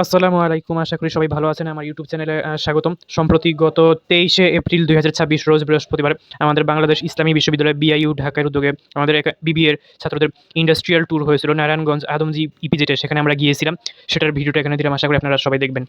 আসসালামু আলাইকুম। আশা করি সবাই ভালো আছেন। আমার ইউটিউব চ্যানেলে স্বাগতম। সম্প্রতি গত ২৩শে এপ্রিল ২০২৬ রোজ বৃহস্পতিবার আমাদের বাংলাদেশ ইসলামী বিশ্ববিদ্যালয় বিআইইউ ঢাকার উদ্যোগে আমাদের বিবিএর ছাত্রদের ইন্ডাস্ট্রিয়াল ট্যুর হয়েছিল নারায়ণগঞ্জ আদমজী ইপিজেডে। সেখানে আমরা গিয়েছিলাম। সেটার ভিডিওটা এখানে দিলাম। আশা করি আপনারা সবাই দেখবেন।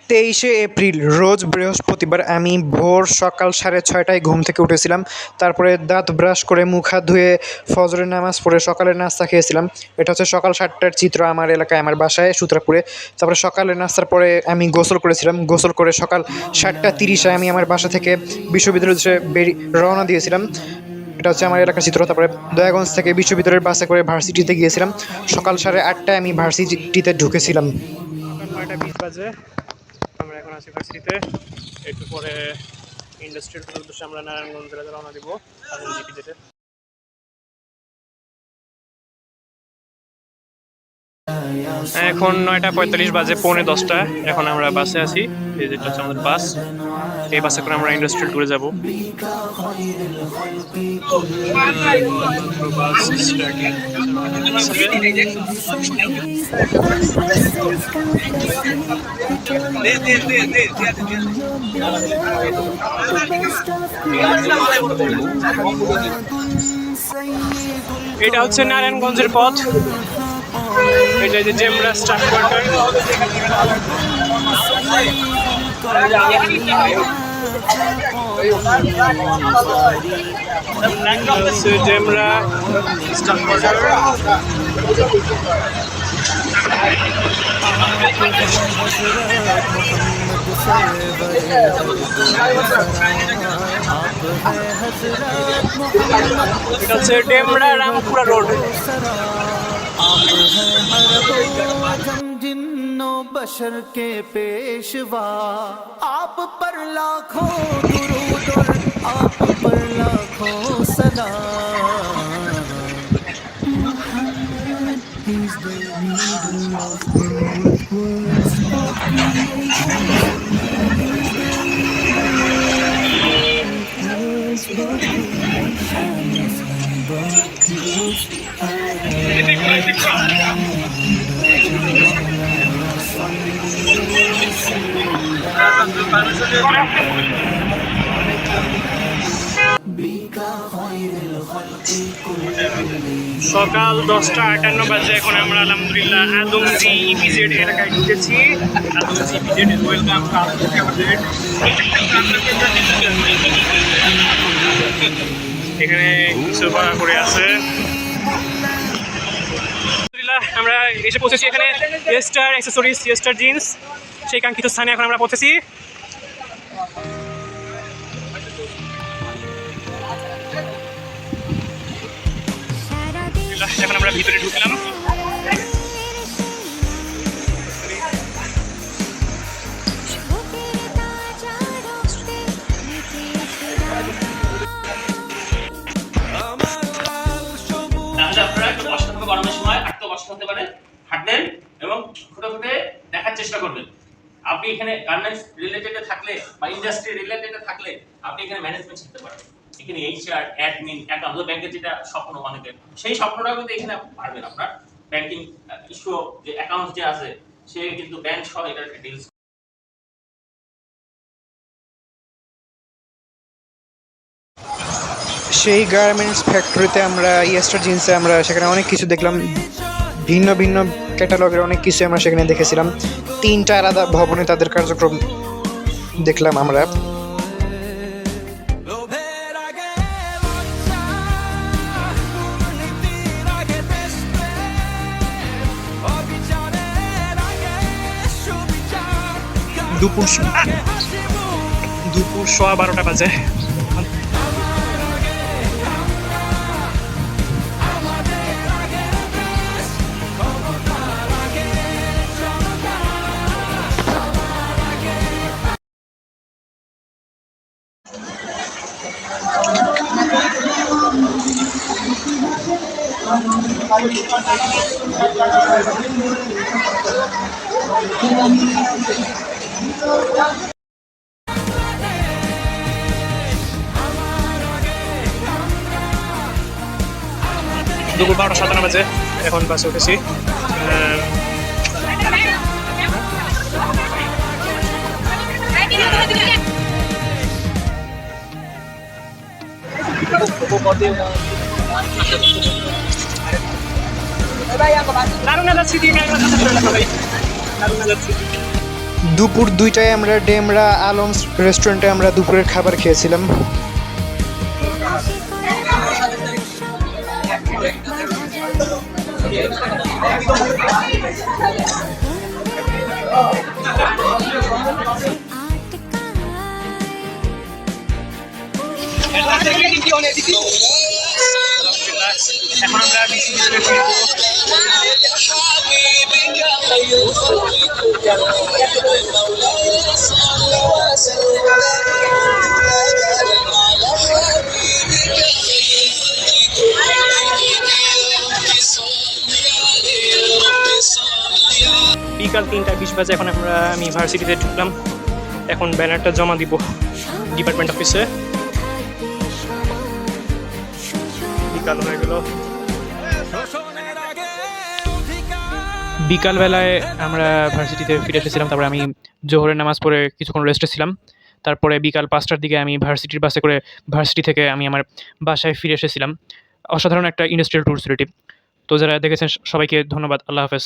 23শে এপ্রিল রোজ বৃহস্পতিবার আমি ভোর সকাল 6:30টায় ঘুম থেকে উঠেছিলাম। তারপরে দাঁত ব্রাশ করে মুখ হাত ধুয়ে ফজরের নামাজ পড়ে সকালের নাস্তা খেয়েছিলাম। এটা হচ্ছে সকাল 7টার চিত্র আমার এলাকায়, আমার বাসায় সূত্রাপুরে। তারপরে সকালের নাস্তার পরে আমি গোসল করেছিলাম। গোসল করে সকাল 7:30টায় আমি আমার বাসা থেকে বিশ্ববিদ্যালয়ের উদ্দেশ্যে রওনা দিয়েছিলাম। এটা হচ্ছে আমার এলাকার চিত্র। তারপরে দয়াগঞ্জ থেকে বিশ্ববিদ্যালয়ের বাসে করে ভার্সিটিতে গিয়েছিলাম। সকাল 8:30টায় আমি ভার্সিটিতে ঢুকেছিলাম। 9:20 বাজে। আমরা এখন আছি ভার্সিটিতে। একটু পরে ইন্ডাস্ট্রিয়াল ট্যুরের উদ্দেশ্যে আমরা নারায়ণগঞ্জ জেলাতে রওনা দিব আদমজী ইপিজেডে। এখন 9:45 বাজে, 9:45। এখন আমরা বাসে আছি। এই যেটা হচ্ছে আমাদের বাস। এই বাসে করে আমরা ইন্ডাস্ট্রিয়াল ট্যুরে যাব। এটা হচ্ছে নারায়ণগঞ্জের পথ। এটা যে Demra staff quarter. Demra staff quarter. এটা হচ্ছে ডেমরা রামপুরা রোড। जिन्नो बशर के पेशवा आप पर लाखों दुरूद और आप पर लाखों सलाम। Muhammad is the leader of the world's সকাল 10:58 বাজে। এখন আমরা আলহামদুলিল্লাহ আদমজী ইপিজেড এলাকায় ঢুকেছি। Adamjee EPZ is welcome to Adamjee EPZ. এখানে কিছু ভাড়া করে আছে। আলহামদুলিল্লাহ আমরা এসে পৌঁছেছি এখানে ইয়েস্টার অ্যাক্সেসরিজ, ইয়েস্টার জিন্স, সেই কাঙ্ক্ষিত স্থানে এখন আমরা পৌঁছেছি। এখন আমরা ভিতরে ঢুকলাম। গরমের সময় হাঁটতে কষ্ট হতে পারে, হাঁটবেন এবং খুঁটে খুঁটে দেখার চেষ্টা করবেন। আপনি এখানে গার্মেন্টস রিলেটেডে থাকলে বা ইন্ডাস্ট্রি রিলেটেডে থাকলে আপনি এখানে ম্যানেজমেন্ট শিখতে পারবেন। এখানে এইচআর, অ্যাডমিন, অ্যাকাউন্ট, ব্যাংকের যেটা স্বপ্ন অনেকের, সেই স্বপ্নটাও কিন্তু এখানে পারবেন। আপনার ব্যাংকিং ইস্যু যে অ্যাকাউন্ট যে আছে সে কিন্তু ব্যাংক সহ এটা ডিলস। সেই গার্মেন্টস ফ্যাক্টরিতে আমরা ইয়েস্টার জিন্সে আমরা সেখানে অনেক কিছু দেখলাম। ভিন্ন ভিন্ন ক্যাটালগের অনেক কিছু আমরা সেখানে দেখেছিলাম। 3টা আলাদা ভবনে তাদের কার্যক্রম দেখলাম আমরা। দুপুর 12:15 বাজে। দুপুর 12:57 বাজে। এখন বাসে উঠেছি। দুপুর 2টায় আমরা ডেমরা আলমস রেস্টুরেন্টে আমরা দুপুরের খাবার খেয়েছিলাম। এখন আমরা বিসিবিতে ফিরবো। বিকাল 3:20 বাজে, এখন আমি ভার্সিটিতে ঢুকলাম। এখন ব্যানারটা জমা দিব ডিপার্টমেন্ট অফিসে। বিকাল হয়ে গেল। বিকালবেলায় আমরা ভার্সিটিতে ফিরে এসেছিলাম। তারপরে আমি জোহরের নামাজ পড়ে কিছুক্ষণ রেস্টে ছিলাম। তারপরে বিকাল 5টার দিকে আমি ভার্সিটির বাসে করে ভার্সিটি থেকে আমি আমার বাসায় ফিরে এসেছিলাম। অসাধারণ একটা ইন্ডাস্ট্রিয়াল ট্যুর ছিল এটি। তো যারা দেখেছেন সবাইকে ধন্যবাদ। আল্লাহ হাফেজ।